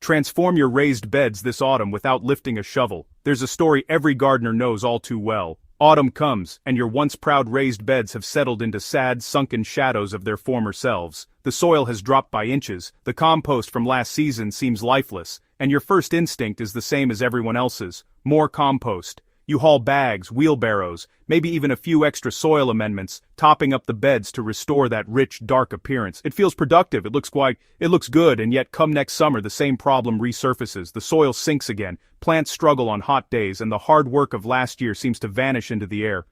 Transform your raised beds this autumn without lifting a shovel. There's a story every gardener knows all too well. Autumn comes, and your once proud raised beds have settled into sad, sunken shadows of their former selves. The soil has dropped by inches, the compost from last season seems lifeless, and your first instinct is the same as everyone else's: more compost. You haul bags, wheelbarrows, maybe even a few extra soil amendments, topping up the beds to restore that rich, dark appearance. It feels productive, it looks good, and yet come next summer the same problem resurfaces. The soil sinks again, plants struggle on hot days, and the hard work of last year seems to vanish into the air.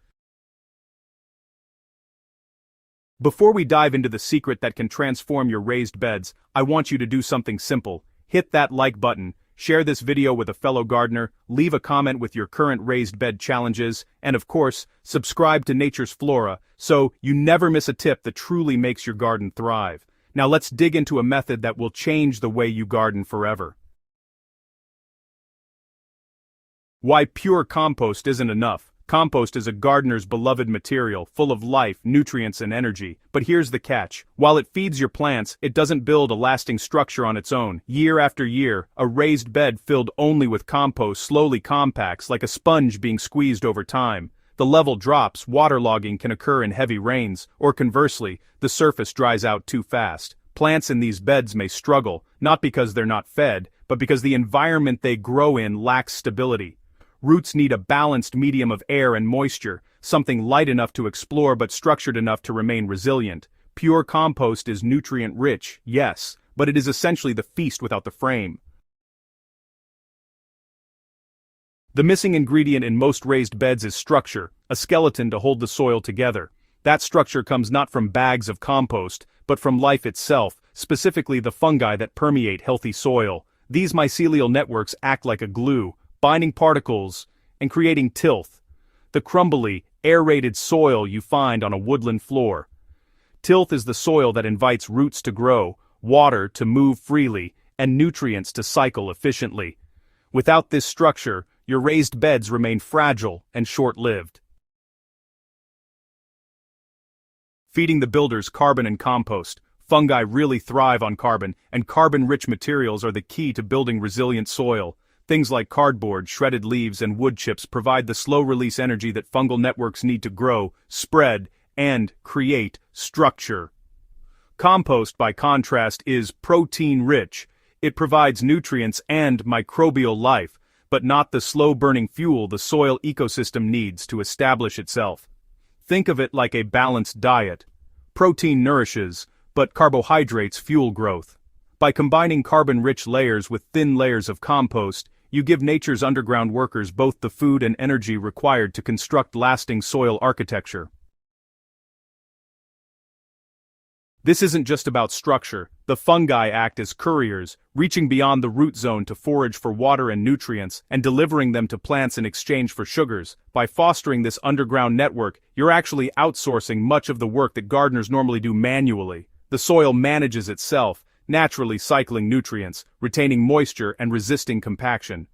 Before we dive into the secret that can transform your raised beds, I want you to do something simple. Hit that like button, share this video with a fellow gardener, leave a comment with your current raised bed challenges, and of course, subscribe to Nature's Flora so you never miss a tip that truly makes your garden thrive. Now let's dig into a method that will change the way you garden forever. Why pure compost isn't enough. Compost is a gardener's beloved material, full of life, nutrients, and energy. But here's the catch. While it feeds your plants, it doesn't build a lasting structure on its own. Year after year, a raised bed filled only with compost slowly compacts like a sponge being squeezed over time. The level drops, waterlogging can occur in heavy rains, or conversely, the surface dries out too fast. Plants in these beds may struggle, not because they're not fed, but because the environment they grow in lacks stability. Roots need a balanced medium of air and moisture, something light enough to explore but structured enough to remain resilient. Pure compost is nutrient-rich, yes, but it is essentially the feast without the frame. The missing ingredient in most raised beds is structure, a skeleton to hold the soil together. That structure comes not from bags of compost, but from life itself, specifically the fungi that permeate healthy soil. These mycelial networks act like a glue, binding particles and creating tilth, the crumbly, aerated soil you find on a woodland floor. Tilth is the soil that invites roots to grow, water to move freely, and nutrients to cycle efficiently. Without this structure, your raised beds remain fragile and short-lived. Feeding the builders carbon and compost. Fungi really thrive on carbon, and carbon-rich materials are the key to building resilient soil. Things like cardboard, shredded leaves, and wood chips provide the slow-release energy that fungal networks need to grow, spread, and create structure. Compost, by contrast, is protein-rich. It provides nutrients and microbial life, but not the slow-burning fuel the soil ecosystem needs to establish itself. Think of it like a balanced diet. Protein nourishes, but carbohydrates fuel growth. By combining carbon-rich layers with thin layers of compost, you give nature's underground workers both the food and energy required to construct lasting soil architecture. This isn't just about structure. The fungi act as couriers, reaching beyond the root zone to forage for water and nutrients, and delivering them to plants in exchange for sugars. By fostering this underground network, you're actually outsourcing much of the work that gardeners normally do manually. The soil manages itself, naturally cycling nutrients, retaining moisture and resisting compaction.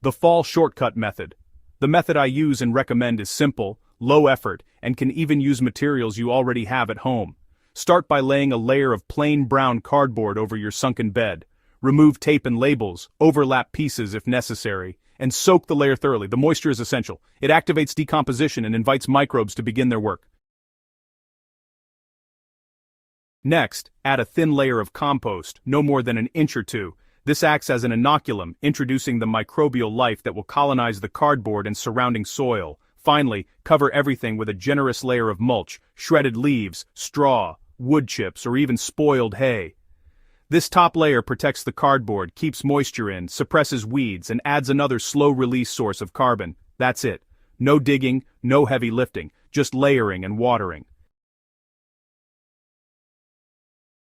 The fall shortcut method. The method I use and recommend is simple, low effort, and can even use materials you already have at home. Start by laying a layer of plain brown cardboard over your sunken bed. Remove tape and labels, overlap pieces if necessary, and soak the layer thoroughly. The moisture is essential. It activates decomposition and invites microbes to begin their work. Next, add a thin layer of compost, no more than an inch or two. This acts as an inoculum, introducing the microbial life that will colonize the cardboard and surrounding soil. Finally, cover everything with a generous layer of mulch, shredded leaves, straw, wood chips, or even spoiled hay. This top layer protects the cardboard, keeps moisture in, suppresses weeds, and adds another slow-release source of carbon. That's it. No digging, no heavy lifting, just layering and watering.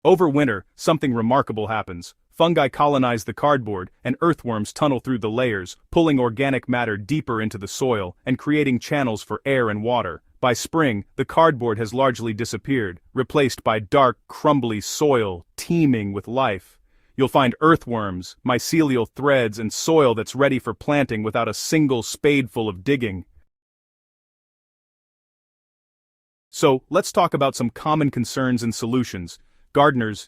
Over winter, something remarkable happens. Fungi colonize the cardboard, and earthworms tunnel through the layers, pulling organic matter deeper into the soil and creating channels for air and water. By spring, the cardboard has largely disappeared, replaced by dark, crumbly soil teeming with life. You'll find earthworms, mycelial threads, and soil that's ready for planting without a single spadeful of digging. So, let's talk about some common concerns and solutions. Gardeners,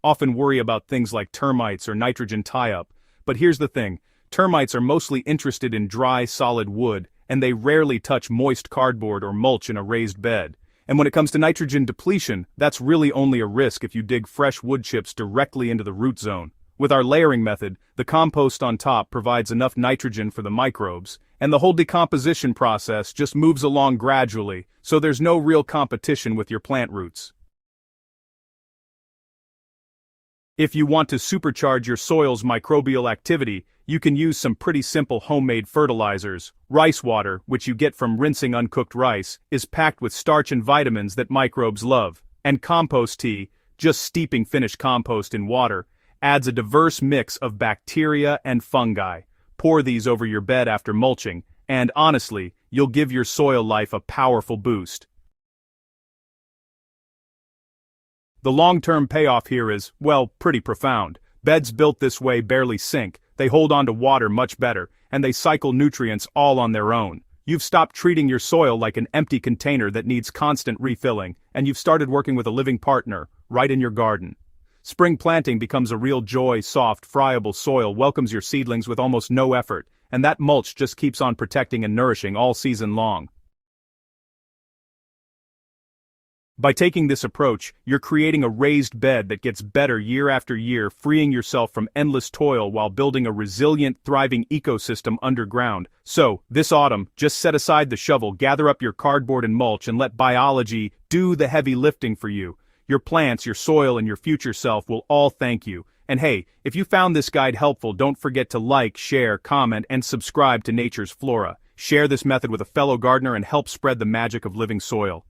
often worry about things like termites or nitrogen tie-up. But here's the thing, termites are mostly interested in dry, solid wood, and they rarely touch moist cardboard or mulch in a raised bed. And when it comes to nitrogen depletion, that's really only a risk if you dig fresh wood chips directly into the root zone. With our layering method, the compost on top provides enough nitrogen for the microbes, and the whole decomposition process just moves along gradually, so there's no real competition with your plant roots. If you want to supercharge your soil's microbial activity, you can use some pretty simple homemade fertilizers. Rice water, which you get from rinsing uncooked rice, is packed with starch and vitamins that microbes love. And compost tea, just steeping finished compost in water, adds a diverse mix of bacteria and fungi. Pour these over your bed after mulching, and honestly, you'll give your soil life a powerful boost. The long-term payoff here is, well, pretty profound. Beds built this way barely sink, they hold on to water much better, and they cycle nutrients all on their own. You've stopped treating your soil like an empty container that needs constant refilling, and you've started working with a living partner, right in your garden. Spring planting becomes a real joy. Soft, friable soil welcomes your seedlings with almost no effort, and that mulch just keeps on protecting and nourishing all season long. By taking this approach, you're creating a raised bed that gets better year after year, freeing yourself from endless toil while building a resilient, thriving ecosystem underground. So, this autumn, just set aside the shovel, gather up your cardboard and mulch, and let biology do the heavy lifting for you. Your plants, your soil, and your future self will all thank you. And hey, if you found this guide helpful, don't forget to like, share, comment, and subscribe to Nature's Flora. Share this method with a fellow gardener and help spread the magic of living soil.